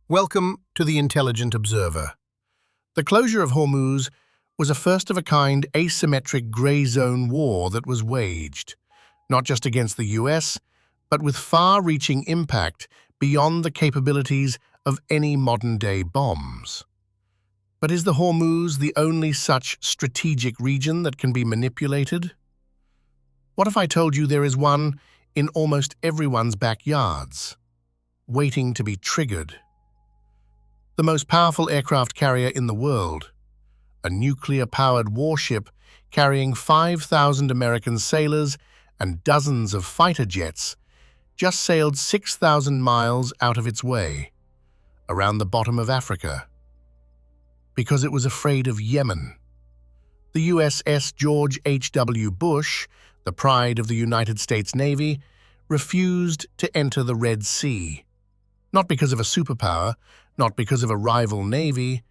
Welcome to the Intelligent Observer. The closure of Hormuz was a first-of-a-kind asymmetric grey zone war that was waged, not just against the US, but with far-reaching impact beyond the capabilities of any modern-day bombs. But is the Hormuz the only such strategic region that can be manipulated? What if I told you there is one in almost everyone's backyards, waiting to be triggered? The most powerful aircraft carrier in the world, a nuclear-powered warship carrying 5,000 American sailors and dozens of fighter jets, just sailed 6,000 miles out of its way, around the bottom of Africa, because it was afraid of Yemen. The USS George H.W. Bush, the pride of the United States Navy, refused to enter the Red Sea, not because of a superpower, not because of a rival navy,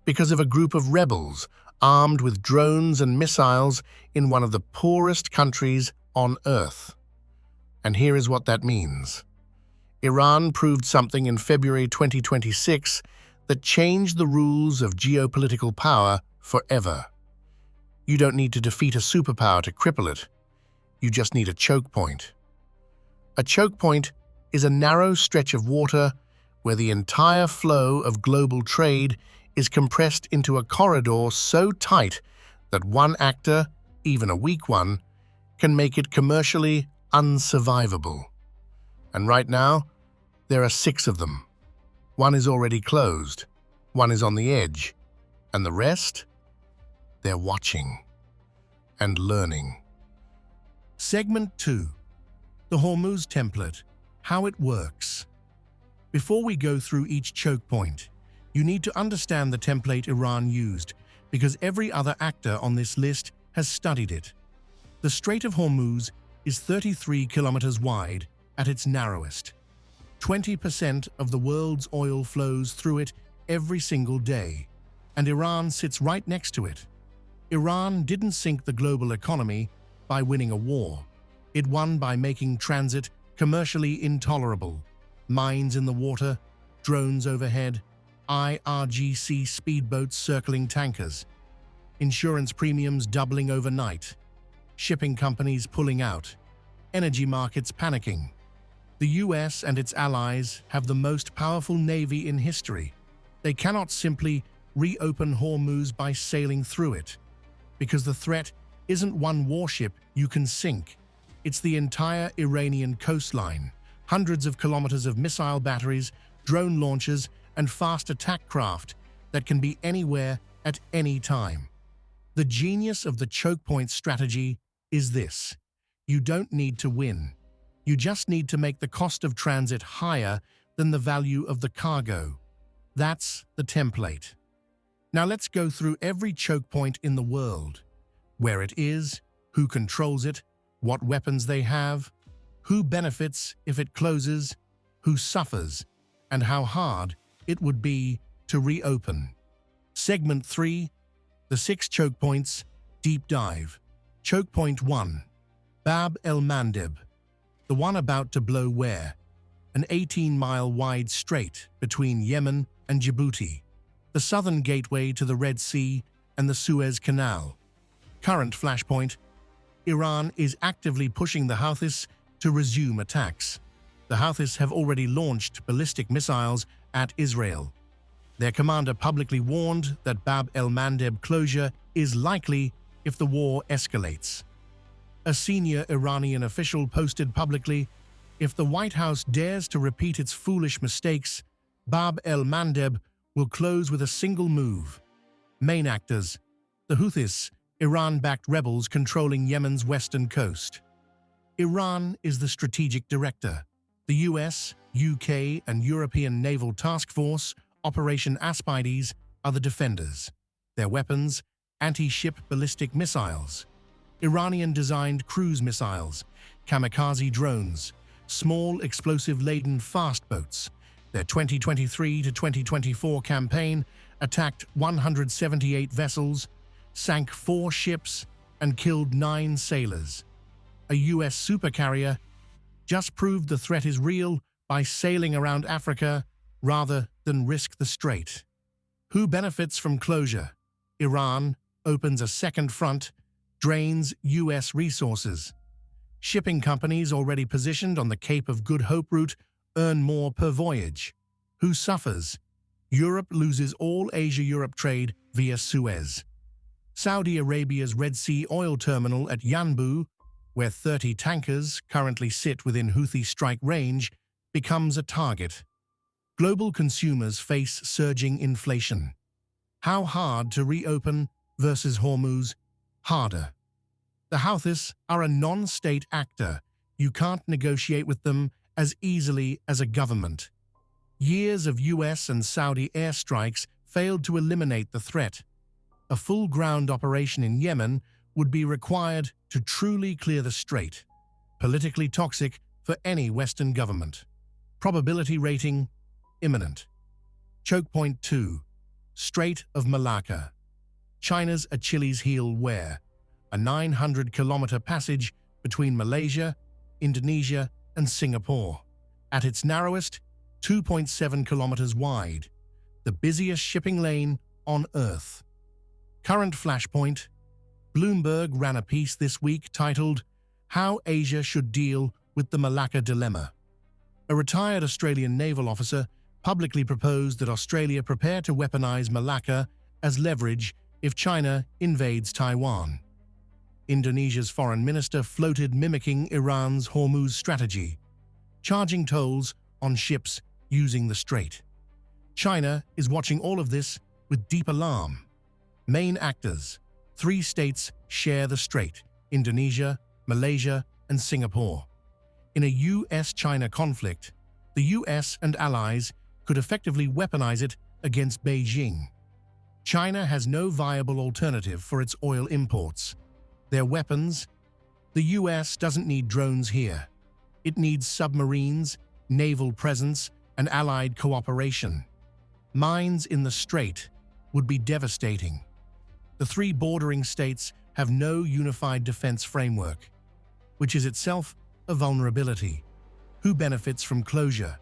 because of a group of rebels armed with drones and missiles in one of the poorest countries on Earth. And here is what that means. Iran proved something in February 2026 that changed the rules of geopolitical power forever. You don't need to defeat a superpower to cripple it. You just need a choke point. A choke point is a narrow stretch of water where the entire flow of global trade is compressed into a corridor so tight that one actor, even a weak one, can make it commercially unsurvivable. And right now, there are 6 of them. One is already closed, one is on the edge, and the rest? They're watching and learning. Segment 2. The Hormuz Template. How it works. Before we go through each choke point, you need to understand the template Iran used, because every other actor on this list has studied it. The Strait of Hormuz is 33 kilometers wide at its narrowest. 20% of the world's oil flows through it every single day, and Iran sits right next to it. Iran didn't sink the global economy by winning a war. It won by making transit commercially intolerable. Mines in the water, drones overhead, IRGC speedboats circling tankers, insurance premiums doubling overnight, shipping companies pulling out, energy markets panicking. The US and its allies have the most powerful navy in history. They cannot simply reopen Hormuz by sailing through it, because the threat isn't one warship you can sink. It's the entire Iranian coastline. Hundreds of kilometers of missile batteries, drone launchers, and fast attack craft that can be anywhere at any time. The genius of the choke point strategy is this. You don't need to win. You just need to make the cost of transit higher than the value of the cargo. That's the template. Now let's go through every choke point in the world. Where it is, who controls it, what weapons they have, who benefits if it closes, who suffers, and how hard it would be to reopen. Segment 3, the 6 choke points, deep dive. Choke point 1, Bab el-Mandeb, the one about to blow where? An 18-mile wide strait between Yemen and Djibouti, the southern gateway to the Red Sea and the Suez Canal. Current flashpoint, Iran is actively pushing the Houthis to resume attacks. The Houthis have already launched ballistic missiles at Israel. Their commander publicly warned that Bab el-Mandeb closure is likely if the war escalates. A senior Iranian official posted publicly, "If the White House dares to repeat its foolish mistakes, Bab el-Mandeb will close with a single move." Main actors: the Houthis, Iran-backed rebels controlling Yemen's western coast. Iran is the strategic director. The US, UK, and European Naval Task Force, Operation Aspides, are the defenders. Their weapons: anti-ship ballistic missiles, Iranian-designed cruise missiles, kamikaze drones, small explosive-laden fast boats. Their 2023 to 2024 campaign attacked 178 vessels, sank 4 ships, and killed 9 sailors. A US supercarrier just proved the threat is real by sailing around Africa rather than risk the strait. Who benefits from closure? Iran opens a second front, drains U.S. resources. Shipping companies already positioned on the Cape of Good Hope route earn more per voyage. Who suffers? Europe loses all Asia-Europe trade via Suez. Saudi Arabia's Red Sea oil terminal at Yanbu, where 30 tankers currently sit within Houthi strike range, becomes a target. Global consumers face surging inflation. How hard to reopen versus Hormuz? Harder. The Houthis are a non-state actor. You can't negotiate with them as easily as a government. Years of US and Saudi airstrikes failed to eliminate the threat. A full ground operation in Yemen would be required to truly clear the strait. Politically toxic for any Western government. Probability rating, imminent. Choke point 2. Strait of Malacca. China's Achilles heel where? A 900-kilometer passage between Malaysia, Indonesia, and Singapore. At its narrowest, 2.7 kilometers wide, the busiest shipping lane on Earth. Current flashpoint. Bloomberg ran a piece this week titled, "How Asia Should Deal with the Malacca Dilemma." A retired Australian naval officer publicly proposed that Australia prepare to weaponize Malacca as leverage if China invades Taiwan. Indonesia's foreign minister floated mimicking Iran's Hormuz strategy, charging tolls on ships using the strait. China is watching all of this with deep alarm. Main actors. 3 states share the strait: Indonesia, Malaysia, and Singapore. In a US-China conflict, the US and allies could effectively weaponize it against Beijing. China has no viable alternative for its oil imports. Their weapons? The US doesn't need drones here. It needs submarines, naval presence, and allied cooperation. Mines in the strait would be devastating. The 3 bordering states have no unified defense framework, which is itself a vulnerability. Who benefits from closure?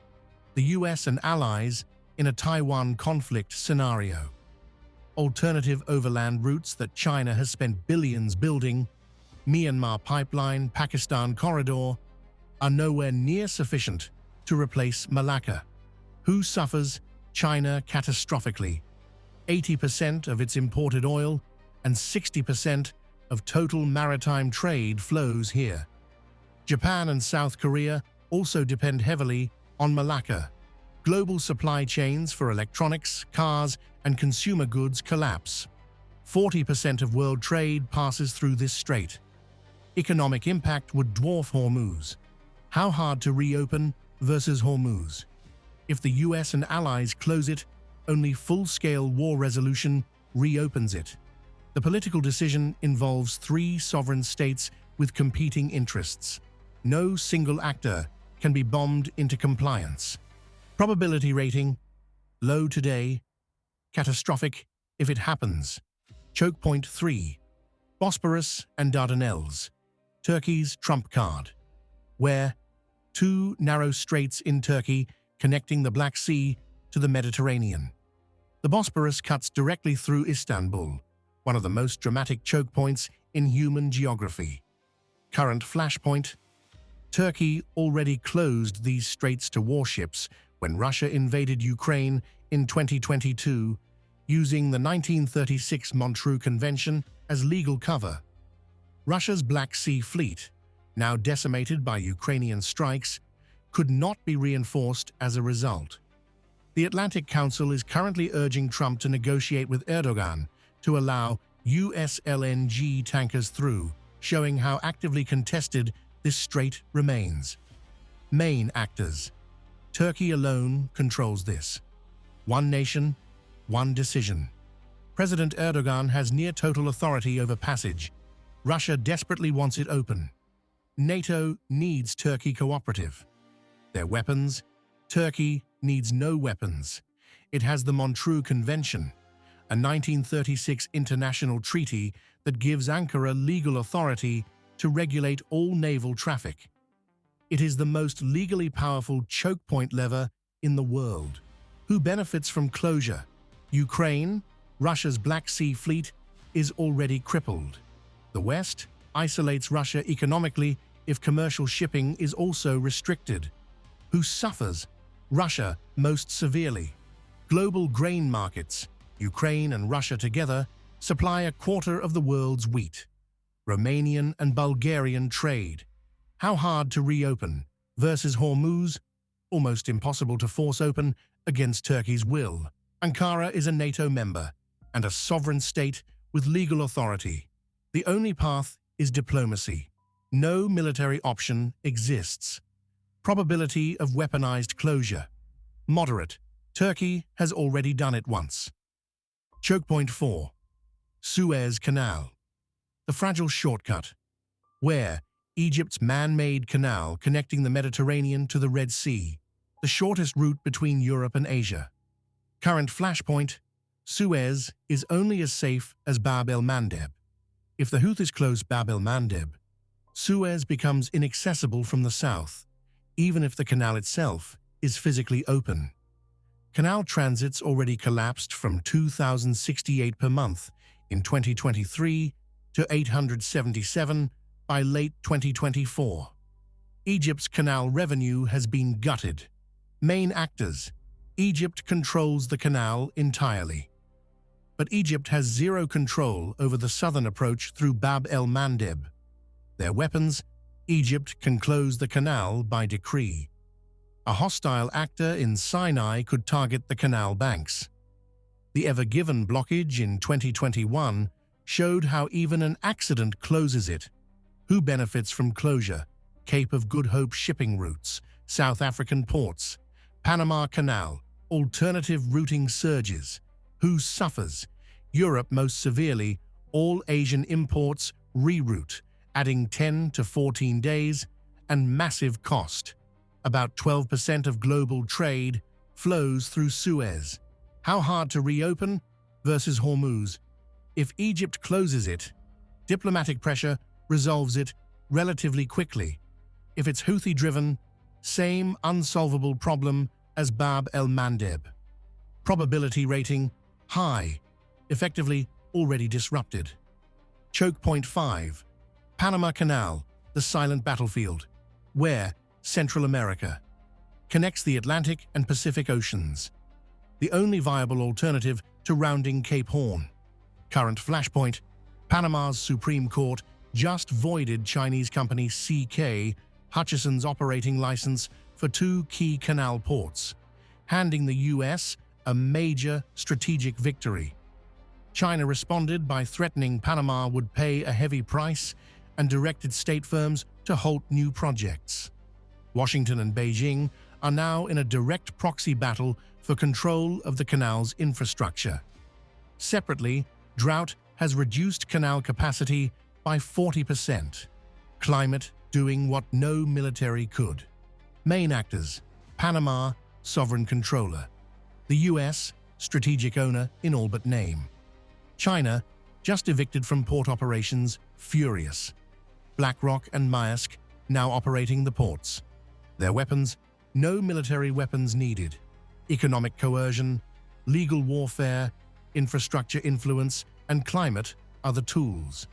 The US and allies in a Taiwan conflict scenario. Alternative overland routes that China has spent billions building, Myanmar pipeline, Pakistan corridor, are nowhere near sufficient to replace Malacca. Who suffers? China catastrophically. 80% of its imported oil and 60% of total maritime trade flows here. Japan and South Korea also depend heavily on Malacca. Global supply chains for electronics, cars, and consumer goods collapse. 40% of world trade passes through this strait. Economic impact would dwarf Hormuz. How hard to reopen versus Hormuz? If the US and allies close it, only full-scale war resolution reopens it. The political decision involves 3 sovereign states with competing interests. No single actor can be bombed into compliance. Probability rating, low today, catastrophic if it happens. Choke point 3. Bosporus and Dardanelles. Turkey's trump card. Where? 2 narrow straits in Turkey connecting the Black Sea to the Mediterranean. The Bosporus cuts directly through Istanbul, one of the most dramatic choke points in human geography. Current flashpoint. Turkey already closed these straits to warships when Russia invaded Ukraine in 2022, using the 1936 Montreux Convention as legal cover. Russia's Black Sea Fleet, now decimated by Ukrainian strikes, could not be reinforced as a result. The Atlantic Council is currently urging Trump to negotiate with Erdogan to allow US LNG tankers through, showing how actively contested this strait remains. Main actors. Turkey alone controls this. One nation, one decision. President Erdogan has near total authority over passage. Russia desperately wants it open. NATO needs Turkey cooperative. Their weapons? Turkey needs no weapons. It has the Montreux Convention, a 1936 international treaty that gives Ankara legal authority to regulate all naval traffic. It is the most legally powerful choke point lever in the world. Who benefits from closure? Ukraine, Russia's Black Sea Fleet, is already crippled. The West isolates Russia economically if commercial shipping is also restricted. Who suffers? Russia most severely. Global grain markets, Ukraine and Russia together, supply a quarter of the world's wheat. Romanian and Bulgarian trade. How hard to reopen? Versus Hormuz, almost impossible to force open against Turkey's will. Ankara is a NATO member and a sovereign state with legal authority. The only path is diplomacy. No military option exists. Probability of weaponized closure. Moderate. Turkey has already done it once. Chokepoint 4. Suez Canal. The fragile shortcut. Where Egypt's man-made canal connecting the Mediterranean to the Red Sea, the shortest route between Europe and Asia. Current flashpoint, Suez is only as safe as Bab el-Mandeb. If the Houthis close Bab el-Mandeb, Suez becomes inaccessible from the south, even if the canal itself is physically open. Canal transits already collapsed from 2,068 per month in 2023 to 877 by late 2024. Egypt's canal revenue has been gutted. Main actors. Egypt controls the canal entirely. But Egypt has zero control over the southern approach through Bab el-Mandeb. Their weapons, Egypt can close the canal by decree. A hostile actor in Sinai could target the canal banks. The Ever Given blockage in 2021 showed how even an accident closes it. Who benefits from closure? Cape of Good Hope shipping routes, South African ports, Panama Canal, alternative routing surges. Who suffers? Europe most severely. All Asian imports reroute, adding 10 to 14 days and massive cost. About 12% of global trade flows through Suez. How hard to reopen? Versus Hormuz. If Egypt closes it, diplomatic pressure resolves it relatively quickly. If it's Houthi-driven, same unsolvable problem as Bab el-Mandeb. Probability rating high, effectively already disrupted. Chokepoint 5. Panama Canal, the silent battlefield. Where Central America connects the Atlantic and Pacific Oceans. The only viable alternative to rounding Cape Horn. Current flashpoint, Panama's Supreme Court just voided Chinese company CK Hutchison's operating license for 2 key canal ports, handing the US a major strategic victory. China responded by threatening Panama would pay a heavy price and directed state firms to halt new projects. Washington and Beijing are now in a direct proxy battle for control of the canal's infrastructure. Separately, drought has reduced canal capacity by 40%. Climate doing what no military could. Main actors: Panama, sovereign controller. The US, strategic owner in all but name. China, just evicted from port operations, furious. BlackRock and Maersk now operating the ports. Their weapons: no military weapons needed. Economic coercion, legal warfare, infrastructure influence, and climate are the tools.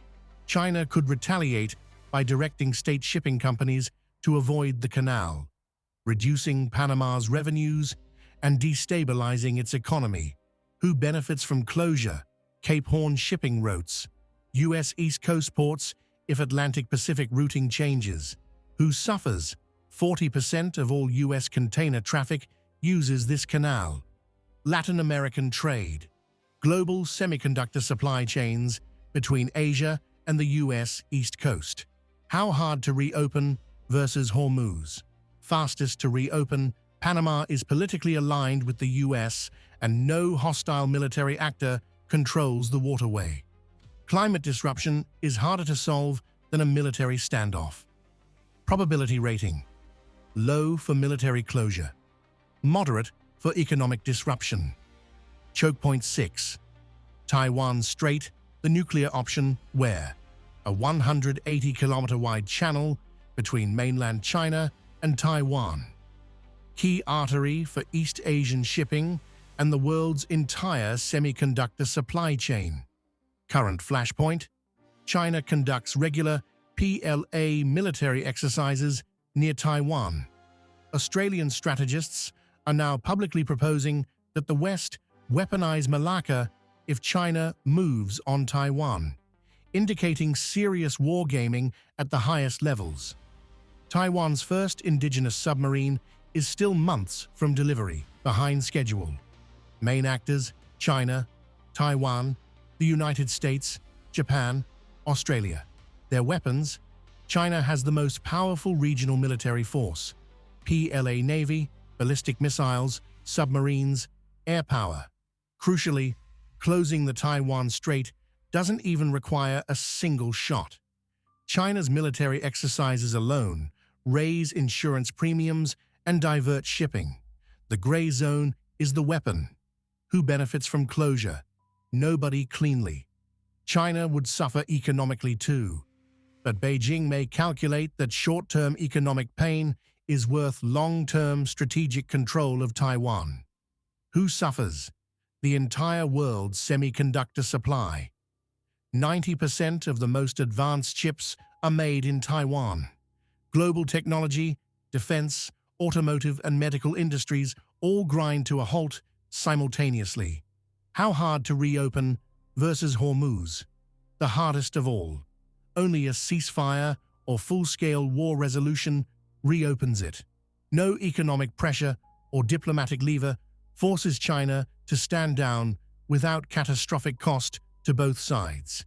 China could retaliate by directing state shipping companies to avoid the canal, reducing Panama's revenues and destabilizing its economy. Who benefits from closure? Cape Horn shipping routes, US East Coast ports if Atlantic-Pacific routing changes. Who suffers? 40% of all US container traffic uses this canal. Latin American trade, global semiconductor supply chains between Asia and the US East Coast. How hard to reopen versus Hormuz? Fastest to reopen, Panama is politically aligned with the US and no hostile military actor controls the waterway. Climate disruption is harder to solve than a military standoff. Probability rating: low for military closure, moderate for economic disruption. Chokepoint 6. Taiwan Strait, the nuclear option. Where a 180-kilometer wide channel between mainland China and Taiwan. key artery for East Asian shipping and the world's entire semiconductor supply chain. Current flashpoint: China conducts regular PLA military exercises near Taiwan. Australian strategists are now publicly proposing that the West weaponize Malacca if China moves on Taiwan, indicating serious wargaming at the highest levels. Taiwan's first indigenous submarine is still months from delivery, behind schedule. Main actors: China, Taiwan, the United States, Japan, Australia. Their weapons: China has the most powerful regional military force, PLA Navy, ballistic missiles, submarines, air power. Crucially, closing the Taiwan Strait doesn't even require a single shot. China's military exercises alone raise insurance premiums and divert shipping. The gray zone is the weapon. Who benefits from closure? Nobody cleanly. China would suffer economically too, but Beijing may calculate that short-term economic pain is worth long-term strategic control of Taiwan. Who suffers? The entire world's semiconductor supply. 90% of the most advanced chips are made in Taiwan. Global technology, defense, automotive and medical industries all grind to a halt simultaneously. How hard to reopen versus Hormuz? The hardest of all. Only a ceasefire or full-scale war resolution reopens it. No economic pressure or diplomatic lever forces China to stand down without catastrophic cost to both sides.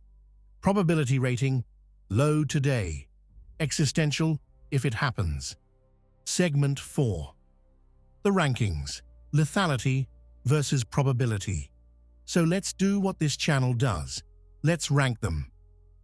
Probability rating: low today. Existential if it happens. Segment 4. The rankings: lethality versus probability. So let's do what this channel does. Let's rank them.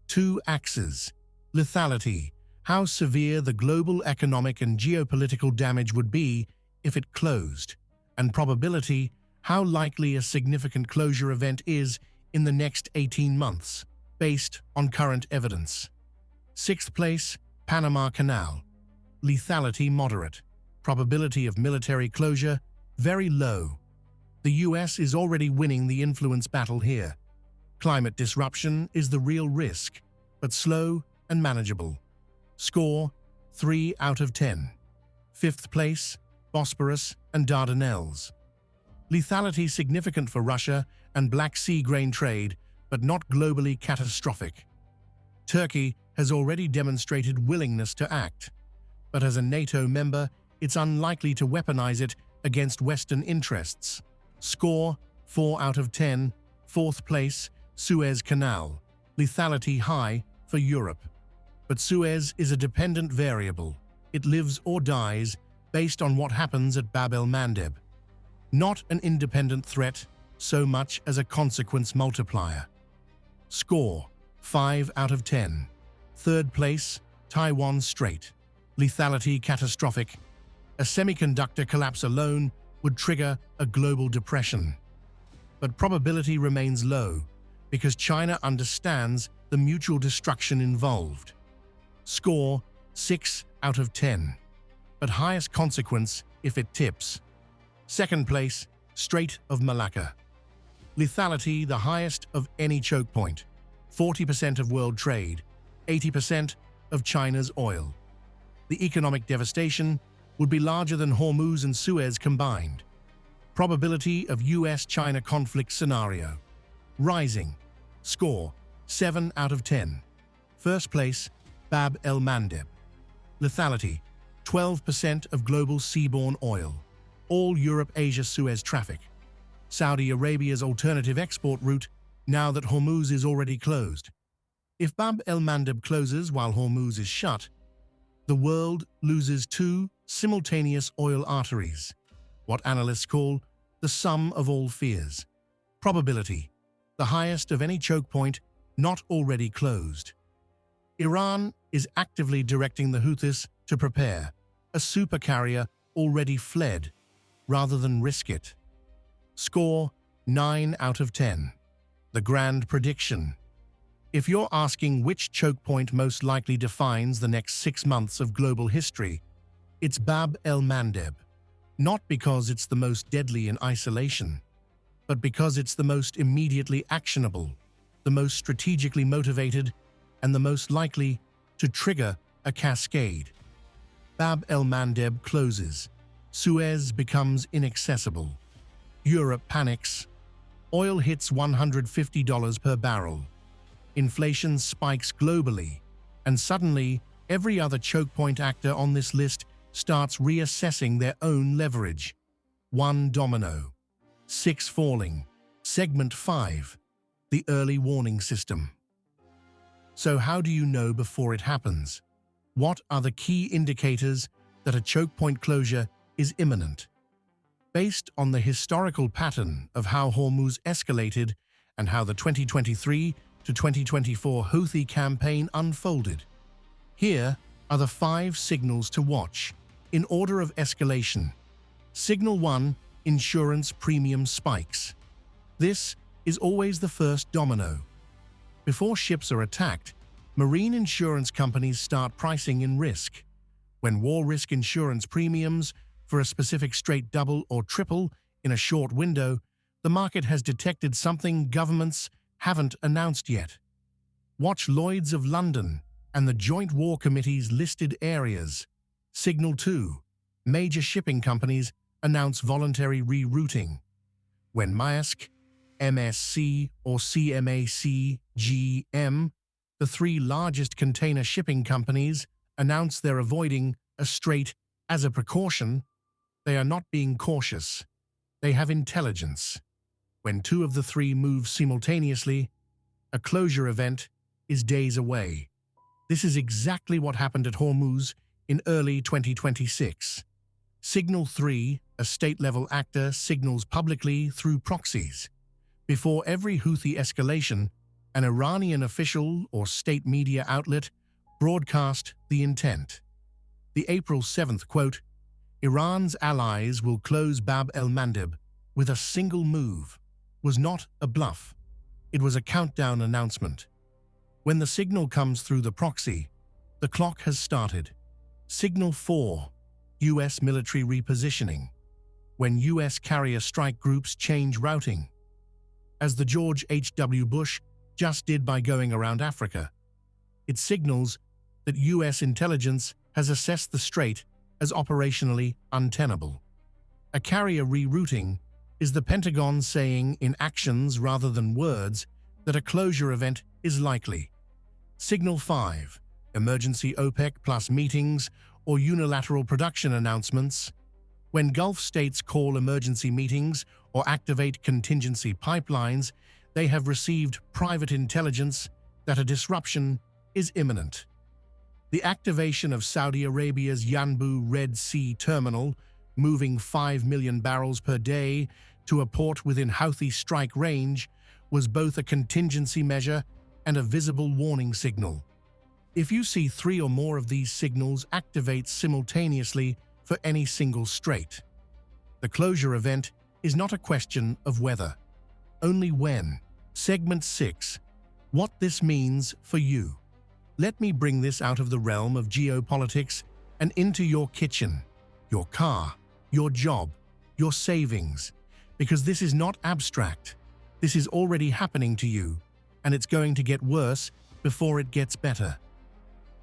2 axes. Lethality: how severe the global economic and geopolitical damage would be if it closed. And probability: how likely a significant closure event is in the next 18 months, based on current evidence. 6th place, Panama Canal. Lethality: moderate. Probability of military closure: very low. The US is already winning the influence battle here. Climate disruption is the real risk, but slow and manageable. Score: 3 out of 10. 5th place, Bosporus and Dardanelles. Lethality significant for Russia and Black Sea grain trade, but not globally catastrophic. Turkey has already demonstrated willingness to act, but as a NATO member, it's unlikely to weaponize it against Western interests. Score: 4 out of 10. 4th place, Suez Canal. Lethality high for Europe. But Suez is a dependent variable. It lives or dies based on what happens at Bab el-Mandeb. Not an independent threat so much as a consequence multiplier. Score: 5 out of 10. 3rd place, Taiwan Strait. Lethality catastrophic. A semiconductor collapse alone would trigger a global depression. But probability remains low because China understands the mutual destruction involved. Score: 6 out of 10. But highest consequence if it tips. 2nd place, Strait of Malacca. Lethality the highest of any choke point. 40% of world trade, 80% of China's oil. The economic devastation would be larger than Hormuz and Suez combined. Probability of US-China conflict scenario: rising. Score: 7 out of 10. 1st place, Bab el-Mandeb. Lethality: 12% of global seaborne oil. All Europe-Asia-Suez traffic. Saudi Arabia's alternative export route now that Hormuz is already closed. If Bab el-Mandeb closes while Hormuz is shut, the world loses 2 simultaneous oil arteries, what analysts call the sum of all fears. Probability: the highest of any choke point not already closed. Iran is actively directing the Houthis to prepare, a supercarrier already fled, rather than risk it. Score: 9 out of 10. The grand prediction. If you're asking which choke point most likely defines the next 6 months of global history, it's Bab el-Mandeb. not because it's the most deadly in isolation, but because it's the most immediately actionable, the most strategically motivated, and the most likely to trigger a cascade. Bab el-Mandeb closes. Suez becomes inaccessible. Europe panics. Oil hits $150 per barrel. Inflation spikes globally, and suddenly every other choke point actor on this list starts reassessing their own leverage. 1 domino. 6 falling. Segment 5. The early warning system. So how do you know before it happens? What are the key indicators that a choke point closure is imminent? Based on the historical pattern of how Hormuz escalated and how the 2023 to 2024 Houthi campaign unfolded, here are the 5 signals to watch, in order of escalation. Signal 1. Insurance premium spikes. This is always the first domino. Before ships are attacked, marine insurance companies start pricing in risk. When war risk insurance premiums for a specific strait double or triple in a short window, the market has detected something governments haven't announced yet. Watch Lloyd's of London and the Joint War Committee's listed areas. Signal 2. Major shipping companies announce voluntary rerouting. When Maersk, MSC, or CMAC GM, the 3 largest container shipping companies, announce they're avoiding a strait as a precaution, they are not being cautious. They have intelligence. When 2 of the 3 move simultaneously, a closure event is days away. This is exactly what happened at Hormuz in early 2026. Signal 3, a state-level actor signals publicly through proxies. Before every Houthi escalation, an Iranian official or state media outlet broadcast the intent. The April 7th quote, "Iran's allies will close Bab el-Mandeb with a single move," was not a bluff. It was a countdown announcement. When the signal comes through the proxy, the clock has started. Signal 4. U.S. military repositioning. When U.S. carrier strike groups change routing. As the George H.W. Bush just did by going around Africa. It signals that U.S. intelligence has assessed the strait as operationally untenable. A carrier rerouting is the Pentagon saying in actions rather than words that a closure event is likely. Signal 5. Emergency OPEC plus meetings or unilateral production announcements. When Gulf states call emergency meetings or activate contingency pipelines, they have received private intelligence that a disruption is imminent. The activation of Saudi Arabia's Yanbu Red Sea terminal, moving 5 million barrels per day to a port within Houthi strike range, was both a contingency measure and a visible warning signal. If you see 3 or more of these signals activate simultaneously for any single strait, the closure event is not a question of whether, only when. Segment 6. What this means for you. Let me bring this out of the realm of geopolitics and into your kitchen, your car, your job, your savings, because this is not abstract. This is already happening to you, and it's going to get worse before it gets better.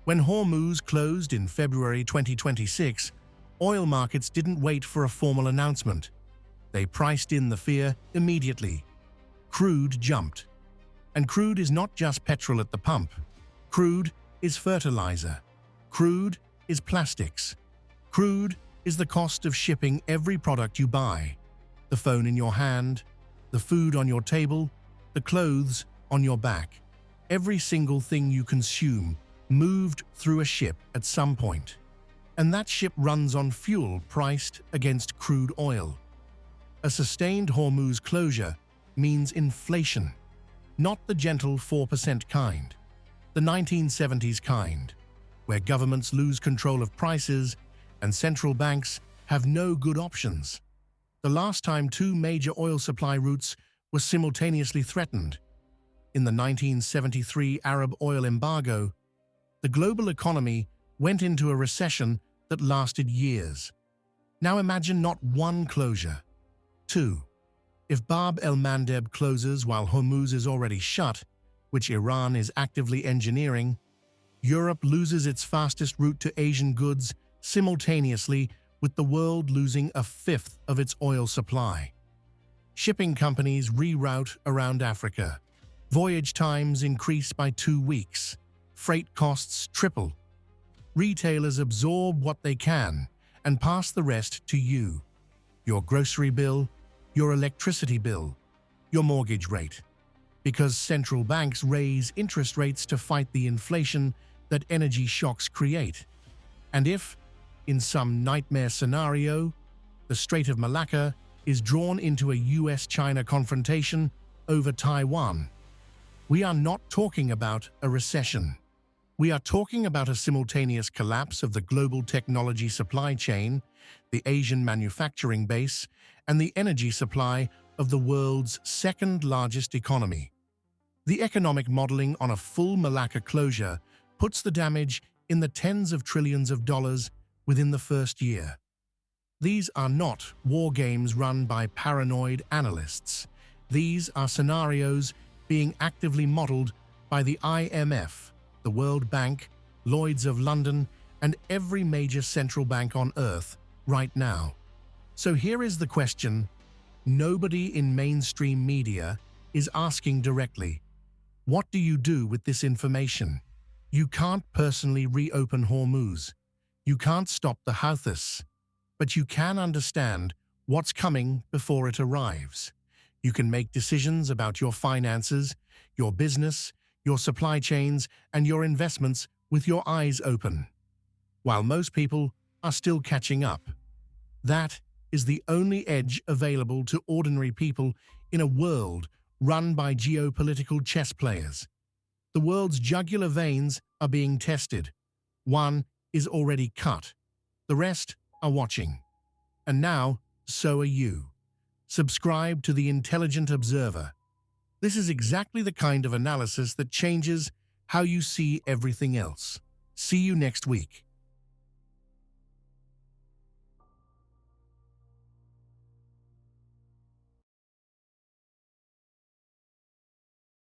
When Hormuz closed in February 2026, oil markets didn't wait for a formal announcement. They priced in the fear immediately. Crude jumped. And crude is not just petrol at the pump. Crude is fertilizer. Crude is plastics. Crude is the cost of shipping every product you buy. The phone in your hand, the food on your table, the clothes on your back. Every single thing you consume moved through a ship at some point. And that ship runs on fuel priced against crude oil. A sustained Hormuz closure means inflation, not the gentle 4% kind, the 1970s kind, where governments lose control of prices and central banks have no good options. The last time 2 major oil supply routes were simultaneously threatened, in the 1973 Arab oil embargo, the global economy went into a recession that lasted years. Now imagine not one closure. 2. If Bab el-Mandeb closes while Hormuz is already shut, which Iran is actively engineering, Europe loses its fastest route to Asian goods simultaneously with the world losing a fifth of its oil supply. Shipping companies reroute around Africa. Voyage times increase by 2 weeks. Freight costs triple. Retailers absorb what they can and pass the rest to you. Your grocery bill, your electricity bill, your mortgage rate. Because central banks raise interest rates to fight the inflation that energy shocks create. And if, in some nightmare scenario, the Strait of Malacca is drawn into a US-China confrontation over Taiwan, we are not talking about a recession. We are talking about a simultaneous collapse of the global technology supply chain, the Asian manufacturing base, and the energy supply of the world's second-largest economy. The economic modeling on a full Malacca closure puts the damage in the tens of trillions of dollars within the first year. These are not war games run by paranoid analysts. These are scenarios being actively modeled by the IMF, the World Bank, Lloyd's of London, and every major central bank on Earth right now. So here is the question nobody in mainstream media is asking directly. What do you do with this information? You can't personally reopen Hormuz. You can't stop the Houthis. But you can understand what's coming before it arrives. You can make decisions about your finances, your business, your supply chains, and your investments with your eyes open, while most people are still catching up. That is the only edge available to ordinary people in a world run by geopolitical chess players. The world's jugular veins are being tested. One is already cut. The rest are watching. And now, so are you. Subscribe to the Intelligent Observer. This is exactly the kind of analysis that changes how you see everything else. See you next week.